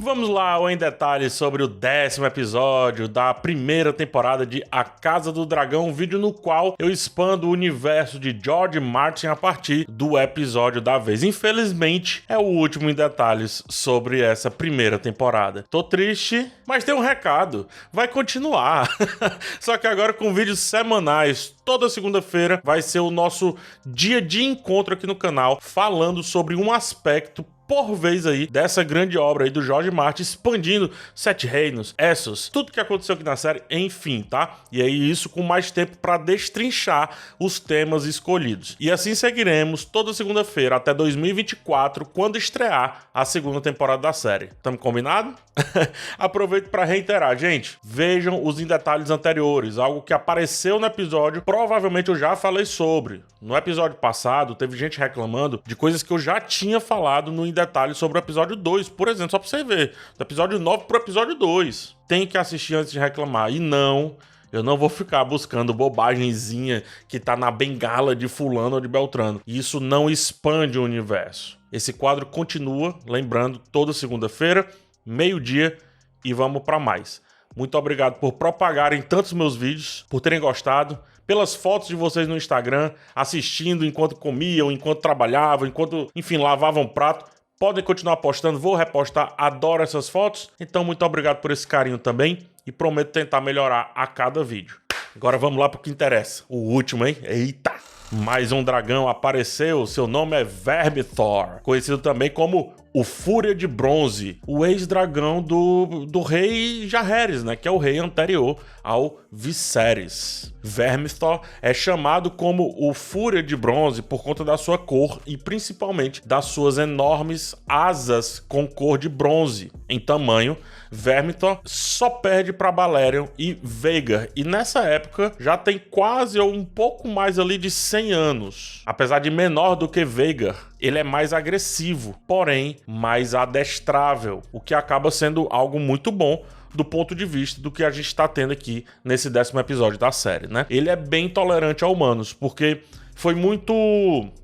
Vamos lá em detalhes sobre o 10º episódio da primeira temporada de A Casa do Dragão, um vídeo no qual eu expando o universo de George Martin a partir do episódio da vez. Infelizmente, é o último em detalhes sobre essa primeira temporada. Tô triste, mas tem um recado. Vai continuar. Só que agora com vídeos semanais. Toda segunda-feira vai ser o nosso dia de encontro aqui no canal, falando sobre um aspecto por vez aí dessa grande obra aí do George Martin, expandindo Sete Reinos, Essos, tudo que aconteceu aqui na série, enfim, tá? E aí isso com mais tempo para destrinchar os temas escolhidos. E assim seguiremos toda segunda-feira até 2024, quando estrear a segunda temporada da série. Tamo combinado? Aproveito para reiterar, gente, vejam os em detalhes anteriores, algo que apareceu no episódio, provavelmente eu já falei sobre. No episódio passado, teve gente reclamando de coisas que eu já tinha falado no em detalhes sobre o episódio 2, por exemplo, só pra você ver, do episódio 9 pro episódio 2. Tem que assistir antes de reclamar, e não... Eu não vou ficar buscando bobagemzinha que tá na bengala de fulano ou de beltrano. Isso não expande o universo. Esse quadro continua, lembrando, toda segunda-feira, meio-dia, e vamos pra mais. Muito obrigado por propagarem tantos meus vídeos, por terem gostado, pelas fotos de vocês no Instagram, assistindo enquanto comiam, enquanto trabalhavam, enquanto, enfim, lavavam prato. Podem continuar postando, vou repostar, adoro essas fotos. Então, muito obrigado por esse carinho também e prometo tentar melhorar a cada vídeo. Agora vamos lá pro que interessa. O último, hein? Eita! Mais um dragão apareceu, seu nome é Vermithor, conhecido também como o Fúria de Bronze, o ex-dragão do rei Jaehaerys, né, que é o rei anterior ao Viserys. Vermithor é chamado como o Fúria de Bronze por conta da sua cor e principalmente das suas enormes asas com cor de bronze. Em tamanho, Vermithor só perde para Balerion e Vhagar, e nessa época já tem quase ou um pouco mais ali de 100 anos. Apesar de menor do que Vhagar, ele é mais agressivo, porém mais adestrável, o que acaba sendo algo muito bom do ponto de vista do que a gente está tendo aqui nesse 10º episódio da série, né? Ele é bem tolerante a humanos, porque ele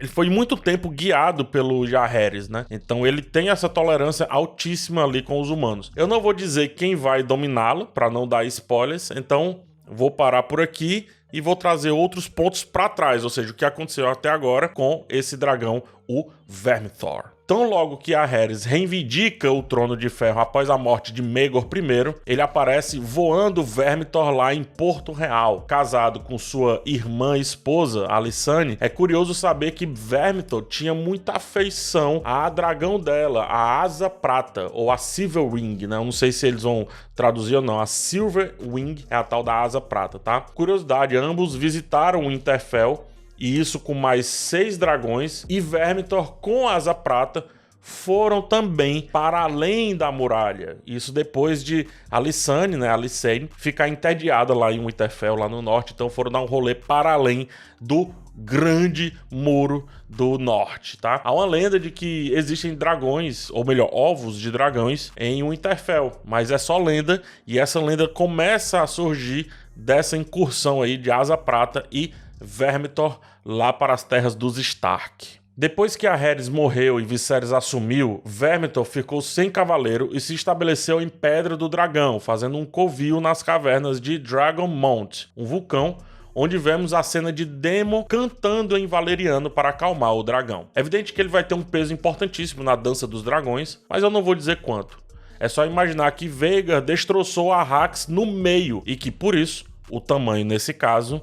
foi muito tempo guiado pelo Jaehaerys, né? Então ele tem essa tolerância altíssima ali com os humanos. Eu não vou dizer quem vai dominá-lo, para não dar spoilers, então vou parar por aqui e vou trazer outros pontos para trás, ou seja, o que aconteceu até agora com esse dragão, o Vermithor. Tão logo que Jaehaerys reivindica o Trono de Ferro após a morte de Maegor I, ele aparece voando Vermithor lá em Porto Real. Casado com sua irmã e esposa, Alysanne, é curioso saber que Vermithor tinha muita afeição à dragão dela, a Asa Prata, ou a Silver Wing, né? Eu não sei se eles vão traduzir ou não. A Silver Wing é a tal da Asa Prata, tá? Curiosidade, ambos visitaram o Winterfell, e isso com mais 6 dragões, e Vermithor com Asa Prata foram também para além da muralha. Isso depois de Alysanne, né, Alysanne, ficar entediada lá em Winterfell, lá no norte, então foram dar um rolê para além do grande muro do norte, tá? Há uma lenda de que existem dragões, ou melhor, ovos de dragões em Winterfell, mas é só lenda, e essa lenda começa a surgir dessa incursão aí de Asa Prata e Vermithor lá para as terras dos Stark. Depois que Jaehaerys morreu e Viserys assumiu, Vermithor ficou sem cavaleiro e se estabeleceu em Pedra do Dragão, fazendo um covil nas cavernas de Dragonmount, um vulcão onde vemos a cena de Daemon cantando em valeriano para acalmar o dragão. É evidente que ele vai ter um peso importantíssimo na dança dos dragões, mas eu não vou dizer quanto. É só imaginar que Vhagar destroçou Arrax no meio e que, por isso, o tamanho nesse caso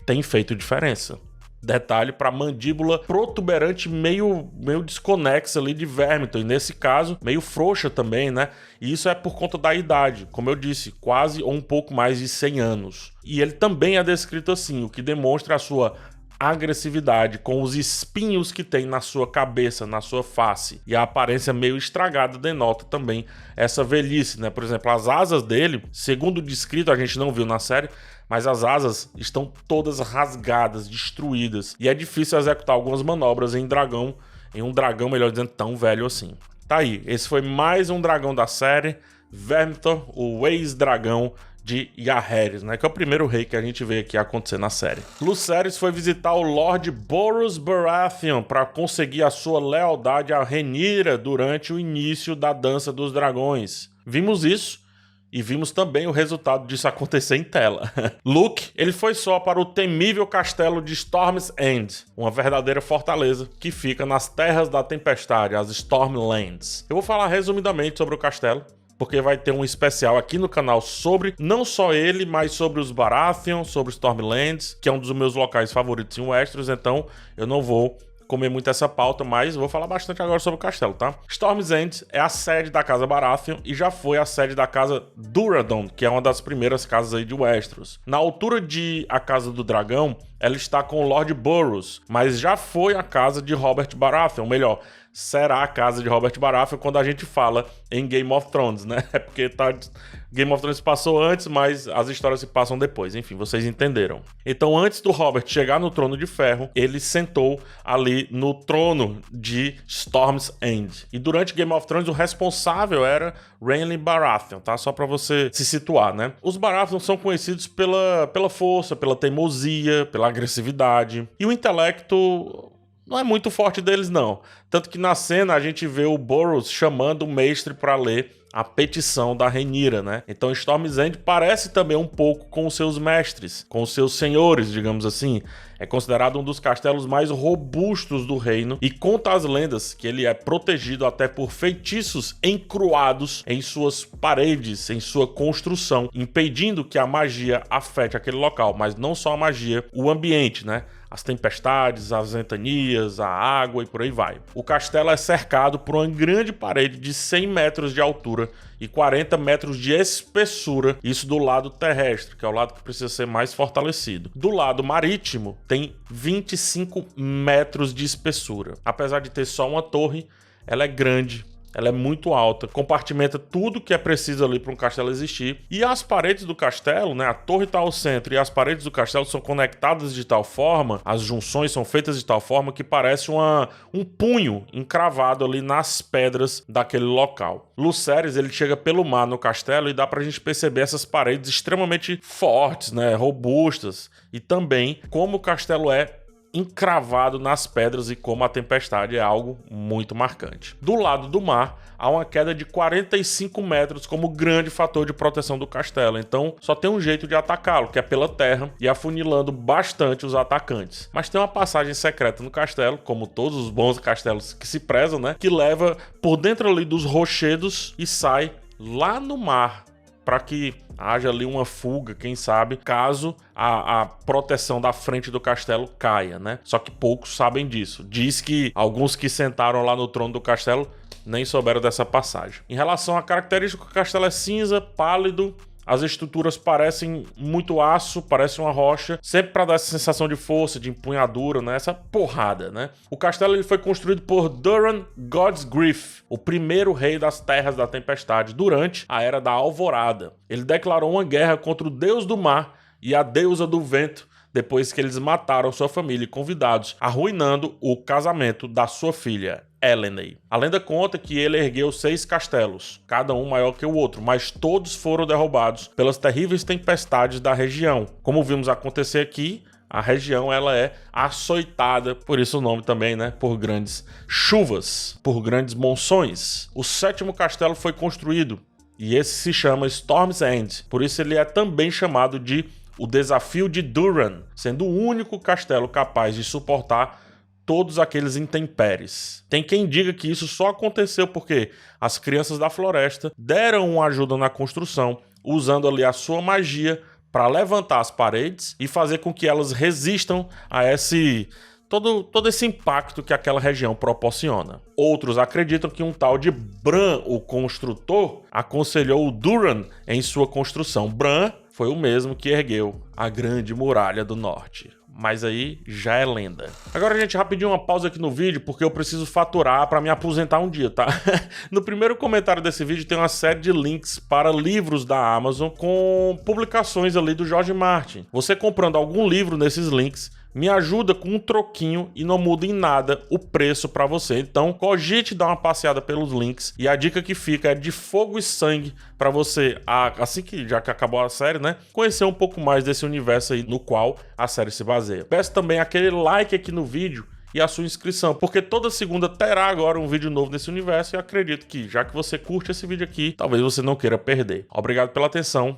tem feito diferença. Detalhe para a mandíbula protuberante meio desconexa ali de Vermithor, e nesse caso meio frouxa também, né? E isso é por conta da idade, como eu disse, quase ou um pouco mais de 100 anos. E ele também é descrito assim, o que demonstra a sua agressividade, com os espinhos que tem na sua cabeça, na sua face. E a aparência meio estragada denota também essa velhice, né? Por exemplo, as asas dele, segundo o descrito, a gente não viu na série, mas as asas estão todas rasgadas, destruídas. E é difícil executar algumas manobras em um dragão, melhor dizendo, tão velho assim. Tá aí, esse foi mais um dragão da série, Vermithor, o ex-dragão de Jaehaerys, né? Que é o primeiro rei que a gente vê aqui acontecer na série. Lucerys foi visitar o Lord Borros Baratheon para conseguir a sua lealdade a Rhaenyra durante o início da Dança dos Dragões. Vimos isso. E vimos também o resultado disso acontecer em tela. Luke, ele foi só para o temível castelo de Storm's End, uma verdadeira fortaleza que fica nas Terras da Tempestade, as Stormlands. Eu vou falar resumidamente sobre o castelo, porque vai ter um especial aqui no canal sobre não só ele, mas sobre os Baratheon, sobre Stormlands, que é um dos meus locais favoritos em Westeros, então eu não vou comer muito essa pauta, mas vou falar bastante agora sobre o castelo, tá? Storm's End é a sede da Casa Baratheon e já foi a sede da Casa Duradon, que é uma das primeiras casas aí de Westeros. Na altura de a Casa do Dragão, ela está com o Lord Borros, mas já foi a casa de Robert Baratheon, melhor, será a casa de Robert Baratheon quando a gente fala em Game of Thrones, né? É porque Game of Thrones passou antes, mas as histórias se passam depois. Enfim, vocês entenderam. Então, antes do Robert chegar no Trono de Ferro, ele sentou ali no trono de Storm's End. E durante Game of Thrones, o responsável era Renly Baratheon, tá? Só pra você se situar, né? Os Baratheon são conhecidos pela força, pela teimosia, pela agressividade. E o intelecto não é muito forte deles, não. Tanto que na cena a gente vê o Borros chamando o mestre para ler a petição da Rhaenyra, né? Então Storm's End parece também um pouco com os seus mestres, com os seus senhores, digamos assim. É considerado um dos castelos mais robustos do reino e conta as lendas que ele é protegido até por feitiços encruados em suas paredes, em sua construção, impedindo que a magia afete aquele local, mas não só a magia, o ambiente, né? As tempestades, as ventanias, a água e por aí vai. O castelo é cercado por uma grande parede de 100 metros de altura e 40 metros de espessura, isso do lado terrestre, que é o lado que precisa ser mais fortalecido. Do lado marítimo, tem 25 metros de espessura. Apesar de ter só uma torre, ela é grande. Ela é muito alta, compartimenta tudo que é preciso ali para um castelo existir. E as paredes do castelo, né, a torre está ao centro e as paredes do castelo são conectadas de tal forma, as junções são feitas de tal forma que parece um punho encravado ali nas pedras daquele local. Lucerys, ele chega pelo mar no castelo e dá pra gente perceber essas paredes extremamente fortes, né, robustas. E também como o castelo é encravado nas pedras e como a tempestade é algo muito marcante. Do lado do mar, há uma queda de 45 metros como grande fator de proteção do castelo, então só tem um jeito de atacá-lo, que é pela terra e afunilando bastante os atacantes. Mas tem uma passagem secreta no castelo, como todos os bons castelos que se prezam, né, que leva por dentro ali dos rochedos e sai lá no mar, para que haja ali uma fuga, quem sabe, caso a proteção da frente do castelo caia, né? Só que poucos sabem disso. Diz que alguns que sentaram lá no trono do castelo nem souberam dessa passagem. Em relação à característica, o castelo é cinza, pálido. As estruturas parecem muito aço, parecem uma rocha, sempre para dar essa sensação de força, de empunhadura, né? Essa porrada, né? O castelo ele foi construído por Duran Godsgriff, o primeiro rei das Terras da Tempestade, durante a Era da Alvorada. Ele declarou uma guerra contra o deus do mar e a deusa do vento, depois que eles mataram sua família e convidados, arruinando o casamento da sua filha, Elendil. A lenda conta que ele ergueu 6 castelos, cada um maior que o outro, mas todos foram derrubados pelas terríveis tempestades da região. Como vimos acontecer aqui, a região ela é açoitada, por isso o nome também, né? Por grandes chuvas, por grandes monções. O 7º castelo foi construído e esse se chama Storm's End, por isso ele é também chamado de o Desafio de Duran, sendo o único castelo capaz de suportar todos aqueles intempéries. Tem quem diga que isso só aconteceu porque as crianças da floresta deram uma ajuda na construção, usando ali a sua magia para levantar as paredes e fazer com que elas resistam a todo esse impacto que aquela região proporciona. Outros acreditam que um tal de Bran, o construtor, aconselhou o Duran em sua construção. Bran foi o mesmo que ergueu a Grande Muralha do Norte. Mas aí já é lenda. Agora, gente, rapidinho uma pausa aqui no vídeo, porque eu preciso faturar para me aposentar um dia, tá? No primeiro comentário desse vídeo tem uma série de links para livros da Amazon com publicações ali do George Martin. Você comprando algum livro nesses links, me ajuda com um troquinho e não muda em nada o preço para você. Então, cogite dar uma passeada pelos links e a dica que fica é de fogo e sangue para você, assim que já que acabou a série, né, conhecer um pouco mais desse universo aí no qual a série se baseia. Peço também aquele like aqui no vídeo e a sua inscrição, porque toda segunda terá agora um vídeo novo nesse universo e acredito que, já que você curte esse vídeo aqui, talvez você não queira perder. Obrigado pela atenção,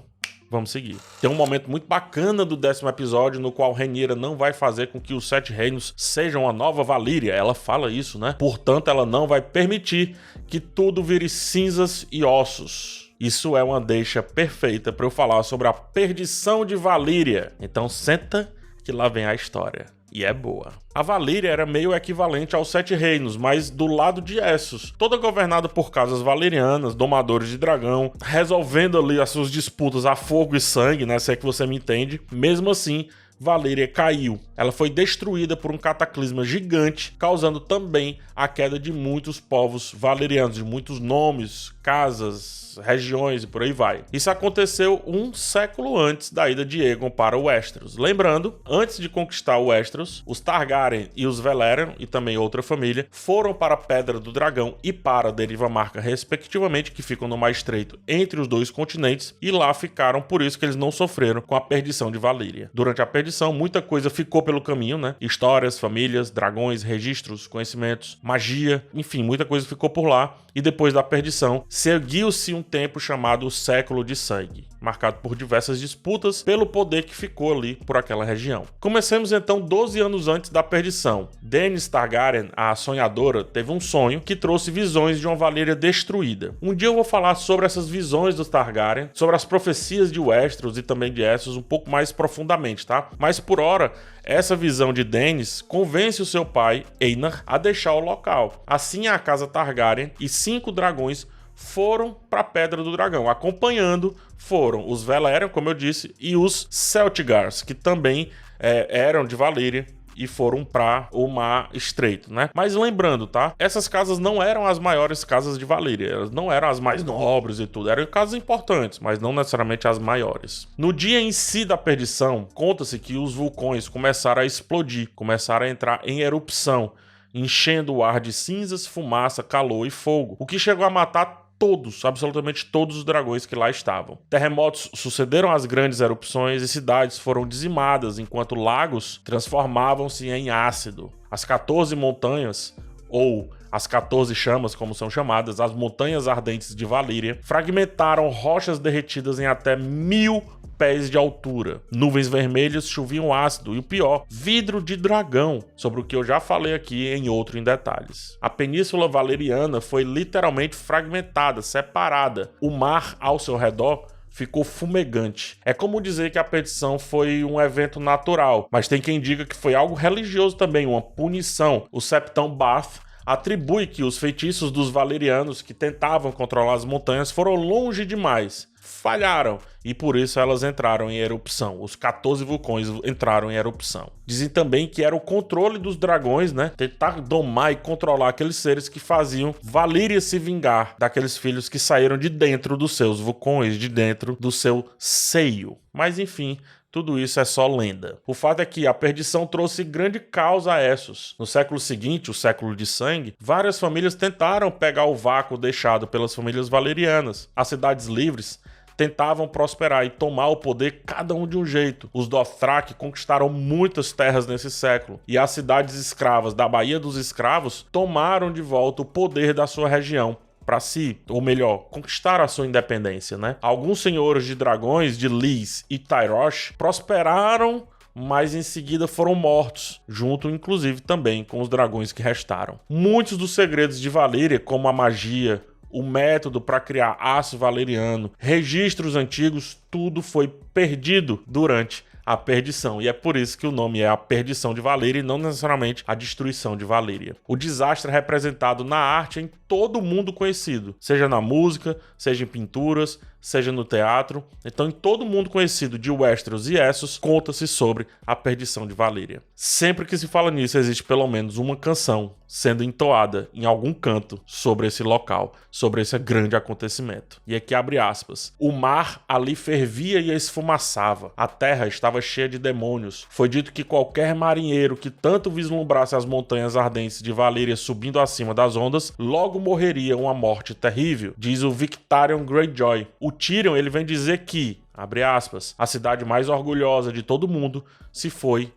vamos seguir. Tem um momento muito bacana do 10º episódio, no qual Rhaenyra não vai fazer com que os 7 reinos sejam a nova Valíria, ela fala isso, né? Portanto, ela não vai permitir que tudo vire cinzas e ossos. Isso é uma deixa perfeita para eu falar sobre a perdição de Valíria. Então senta que lá vem a história. E é boa. A Valíria era meio equivalente aos 7 reinos, mas do lado de Essos, toda governada por casas valerianas, domadores de dragão, resolvendo ali as suas disputas a fogo e sangue, né, se é que você me entende. Mesmo assim, Valíria caiu. Ela foi destruída por um cataclisma gigante, causando também a queda de muitos povos valerianos, de muitos nomes, casas, regiões e por aí vai. Isso aconteceu um século antes da ida de Aegon para Westeros. Lembrando, antes de conquistar Westeros, os Targaryen e os Velaryon, e também outra família, foram para a Pedra do Dragão e para a Deriva Marca, respectivamente, que ficam no Mar Estreito entre os dois continentes, e lá ficaram, por isso que eles não sofreram com a perdição de Valíria. Durante a perdição, muita coisa ficou pelo caminho, né? Histórias, famílias, dragões, registros, conhecimentos, magia, enfim, muita coisa ficou por lá. E depois da perdição, seguiu-se um tempo chamado Século de Sangue, marcado por diversas disputas pelo poder que ficou ali por aquela região. Comecemos então 12 anos antes da perdição. Daenerys Targaryen, a sonhadora, teve um sonho que trouxe visões de uma Valíria destruída. Um dia eu vou falar sobre essas visões dos Targaryen, sobre as profecias de Westeros e também de Essos um pouco mais profundamente, tá? Mas por hora, essa visão de Daenerys convence o seu pai, Aenar, a deixar o local. Assim, a casa Targaryen e 5 dragões foram para a Pedra do Dragão. Acompanhando foram os Velaryon, como eu disse, e os Celtigars, que também eram de Valíria e foram para o Mar Estreito, né? Mas lembrando, tá? Essas casas não eram as maiores casas de Valíria, elas não eram as mais nobres e tudo, eram casas importantes, mas não necessariamente as maiores. No dia em si da perdição, conta-se que os vulcões começaram a explodir, começaram a entrar em erupção, enchendo o ar de cinzas, fumaça, calor e fogo, o que chegou a matar todos, absolutamente todos os dragões que lá estavam. Terremotos sucederam às grandes erupções e cidades foram dizimadas, enquanto lagos transformavam-se em ácido. As 14 montanhas, ou as 14 chamas, como são chamadas, as montanhas ardentes de Valíria, fragmentaram rochas derretidas em até 1000 pés de altura. Nuvens vermelhas choviam ácido e o pior, vidro de dragão, sobre o que eu já falei aqui em detalhes. A Península Valeriana foi literalmente fragmentada, separada. O mar ao seu redor ficou fumegante. É como dizer que a perdição foi um evento natural, mas tem quem diga que foi algo religioso também, uma punição. O Septão Bath atribui que os feitiços dos valerianos que tentavam controlar as montanhas foram longe demais. Falharam e por isso elas entraram em erupção. Os 14 vulcões entraram em erupção. Dizem também que era o controle dos dragões, né? Tentar domar e controlar aqueles seres que faziam Valíria se vingar daqueles filhos que saíram de dentro dos seus vulcões, de dentro do seu seio. Mas enfim, tudo isso é só lenda. O fato é que a perdição trouxe grande caos a Essos. No século seguinte, o século de sangue, várias famílias tentaram pegar o vácuo deixado pelas famílias valerianas. As cidades livres tentavam prosperar e tomar o poder cada um de um jeito. Os Dothraki conquistaram muitas terras nesse século, e as cidades escravas da Baía dos Escravos tomaram de volta o poder da sua região para si, ou melhor, conquistaram a sua independência, né? Alguns senhores de dragões, de Lys e Tyrosh, prosperaram, mas em seguida foram mortos, junto inclusive também com os dragões que restaram. Muitos dos segredos de Valíria, como a magia, o método para criar aço valeriano, registros antigos, tudo foi perdido durante a perdição. E é por isso que o nome é a perdição de Valíria e não necessariamente a destruição de Valíria. O desastre é representado na arte em todo o mundo conhecido, seja na música, seja em pinturas, seja no teatro. Então, em todo mundo conhecido de Westeros e Essos, conta-se sobre a perdição de Valíria. Sempre que se fala nisso, existe pelo menos uma canção sendo entoada em algum canto sobre esse local, sobre esse grande acontecimento. E aqui abre aspas. O mar ali fervia e esfumaçava. A terra estava cheia de demônios. Foi dito que qualquer marinheiro que tanto vislumbrasse as montanhas ardentes de Valyria subindo acima das ondas, logo morreria uma morte terrível, diz o Victarion Greyjoy. O Tyrion, ele vem dizer que, abre aspas, a cidade mais orgulhosa de todo mundo se foi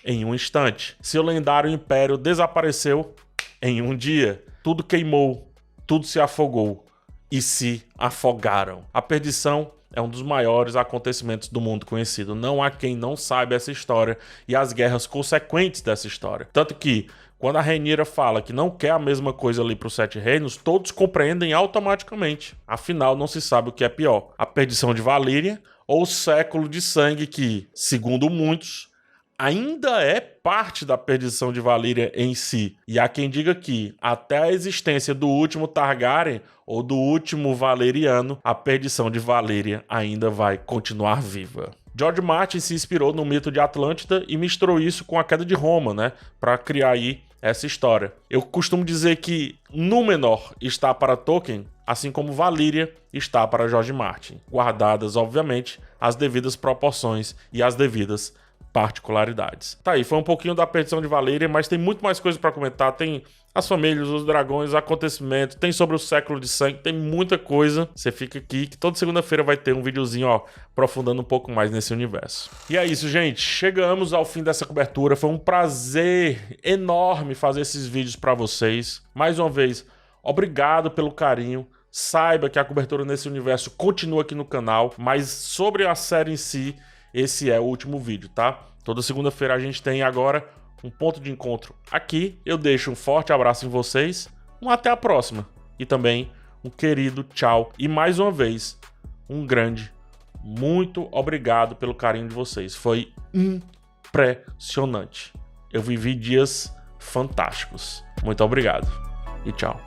em um instante. Seu lendário império desapareceu em um dia. Tudo queimou, tudo se afogou e se afogaram. A perdição é um dos maiores acontecimentos do mundo conhecido. Não há quem não saiba essa história e as guerras consequentes dessa história. Tanto que, quando a Rhaenyra fala que não quer a mesma coisa ali para os Sete Reinos, todos compreendem automaticamente. Afinal, não se sabe o que é pior. A perdição de Valyria ou o século de sangue que, segundo muitos, ainda é parte da perdição de Valyria em si. E há quem diga que, até a existência do último Targaryen ou do último Valeriano, a perdição de Valyria ainda vai continuar viva. George Martin se inspirou no mito de Atlântida e misturou isso com a queda de Roma, né, para criar aí essa história. Eu costumo dizer que Númenor está para Tolkien, assim como Valyria está para George Martin, guardadas, obviamente, as devidas proporções e as devidas particularidades. Tá aí, foi um pouquinho da perdição de Valyria, mas tem muito mais coisa para comentar. Tem as famílias, os dragões, acontecimentos, tem sobre o século de sangue, tem muita coisa. Você fica aqui que toda segunda-feira vai ter um videozinho, ó, aprofundando um pouco mais nesse universo. E é isso, gente. Chegamos ao fim dessa cobertura. Foi um prazer enorme fazer esses vídeos para vocês. Mais uma vez, obrigado pelo carinho. Saiba que a cobertura nesse universo continua aqui no canal, mas sobre a série em si, esse é o último vídeo, tá? Toda segunda-feira a gente tem agora um ponto de encontro aqui. Eu deixo um forte abraço em vocês, até a próxima. E também um querido tchau. E mais uma vez, um grande, muito obrigado pelo carinho de vocês. Foi impressionante. Eu vivi dias fantásticos. Muito obrigado e tchau.